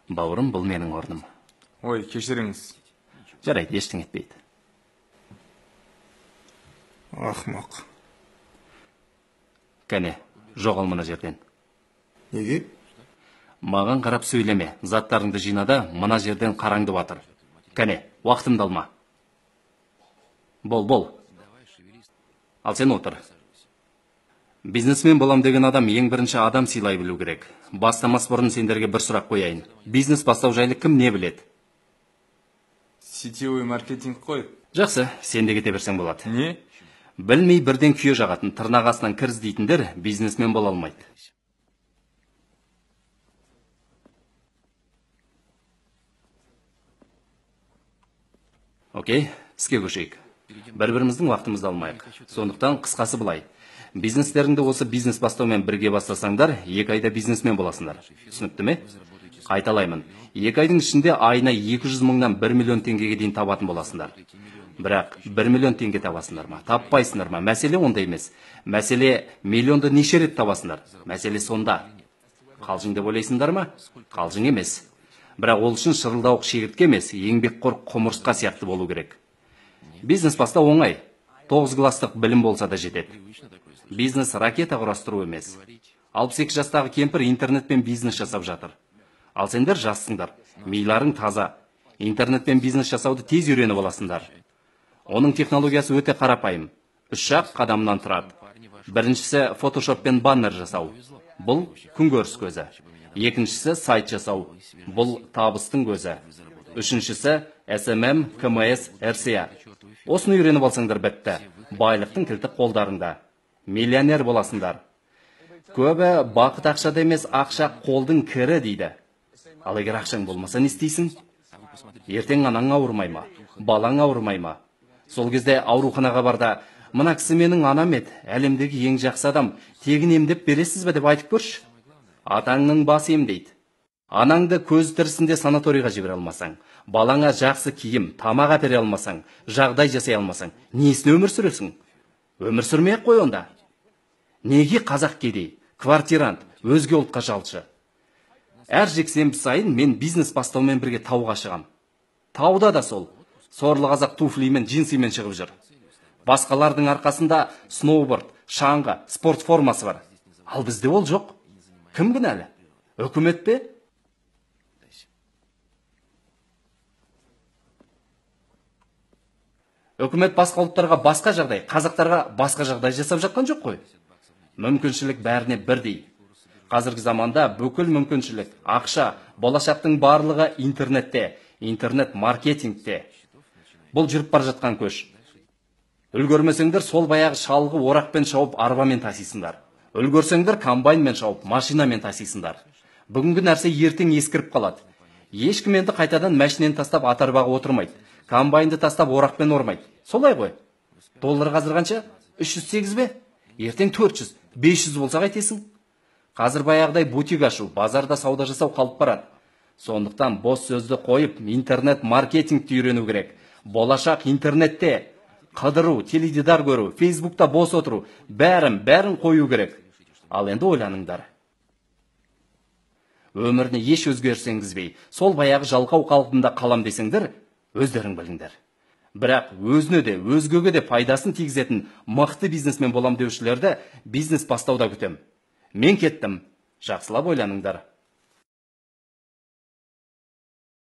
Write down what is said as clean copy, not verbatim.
Бауырым, бұл менің орным. Ой, кешіріңіз. Жарайды, ештеңе етпейді. Ақымақ. Кәне, жоғал мына жерден. Неге? Маған қарап сөйлеме, заттарыңды жинада, мына жерден қараңды батыр. Кәне, уақытымды алма. Бол. Ал сен отыр. Бизнесмен болам деген адам ең бірінші адам сыйлай білу керек. Бастамас бұрын сендерге бір сұрақ қояйын. Бизнес бастау жайлы кім не біледі? Сетевой маркетинг қой. Жақсы, сен де кете берсең болады. Не? Білмей бірден күйе жағатын, тырнақ астынан кір іздейтіндер бизнесмен бола алмайды. Окей, іске көшейік. Бір-біріміздің уақытымызды алмайық. Сондықтан қысқасы былай. Бизнестеріңді осы бизнес бастаумен бірге бастасаңдар, 2 айда бизнесмен боласыңдар. Түсінікті ме? Қайталаймын. 2 айдың ішінде айына 200 мыңнан 1 миллион теңгеге дейін табатын боласыңдар. Бірақ 1 миллион теңге табасыңдар ма? Таппайсыңдар ма? Мәселе онда емес. Мәселе миллионды неше рет табасыңдар? Мәселе сонда. Қалжың деп ойлайсыңдар ма? Қалжың емес. Бірақ ол үшін шырылдауық шегіртке емес, еңбекқор құмырсқа сияқты болу керек. Бизнес бастау оңай. 9 класстық білім болса да жетеді. Бизнес ракета құрастыру емес. 62 жастағы кемпір интернетпен бизнес жасап жатыр. Ал сендер жассыңдар. Миларың таза. Интернетпен бизнес жасауды тез үйреніп аласыңдар. Оның технологиясы өте қарапайым. 3 қадамнан тұрады. Біріншісі фотошоппен баннер жасау. Бұл күнкөріс көзі. Екіншісі сайт жасау. Бұл табыстың көзі. Үшіншісі SMM, КМС, РСА. Осыны үйреніп алсаңдар бітті. Байлықтың кілті қолдарыңда. Миллионер боласыңдар. Көбі бақыт ақшада емес, ақша қолдың кірі дейді. Ал егер ақшаң болмаса не істейсің? Ертең анаң ауырмай ма? Балаң ауырмай ма? Сол кезде ауруханаға барда, мына кісі менің анам еді, әлемдегі ең жақсы адам, тегін емдеп бересіз бе деп айтып көрші. Атаңның басы емдейді. Анаңды көз тірісінде санаторийға жібере алмасаң, балаңа жақсы киім, тамақ әпере алмасаң, жағдай жасай алмасаң, несіне өмір сүресің? Өмір сүрмей қой онда. Неге қазақ кедей, квартирант, өзге ұлтқа жалшы? Әр жексенбі сайын мен бизнес бастаумен бірге тауға шығам. Тауда да сол. Сорлы қазақ туфлимен, джинсимен шығып жүр. Басқалардың арқасында сноуборд, шаңғы, спорт формасы бар. Ал бізде ол жоқ. Кім кінәлі? Үкімет пе? Үкімет басқа ұлттарға басқа жағдай, қазақтарға басқа жағдай жасап жатқан жоқ қой. Мүмкіншілік бәріне бірдей. Қазіргі заманда бүкіл мүмкіншілік, ақша, болашақтың барлығы интернетте, интернет маркетингте. Бұл жүріп бар жатқан көш. Үлгермесеңдер сол баяғы шалғы орақпен шауып арбамен тасисыңдар. Үлгерсеңдер комбайнмен шауып машинамен тасисыңдар. Бүгінгі нәрсе ертең ескіріп қалады. Ешкім енді қайтадан мәшинені тастап атарбаға отырмайды. Комбайнды тастап орақпен ормайды. Солай ғой. Доллар қазір қанша? 308 бе? Ертең 400, 500 болса қайтесің? Қазір баяғыдай бутик ашу, базарда сауда жасау қалып барады. Сондықтан бос сөзді қойып, интернет маркетингті үйрену керек. Болашақ интернетте. Қыдыру, теледидар көру, Фейсбукта бос отыру, бәрін қою керек. Ал енді ойланыңдар. Өміріне еш өзгеріс енгізбей, сол баяғы жалқау қалпында қалам десеңдер, өздерің біліңдер. Бірақ өзіне де, өзгеге де пайдасын тигізетін мықты бизнесмен болам деушілерді бизнес бастауда күтем. Мен кеттім. Жақсылап ойланыңдар.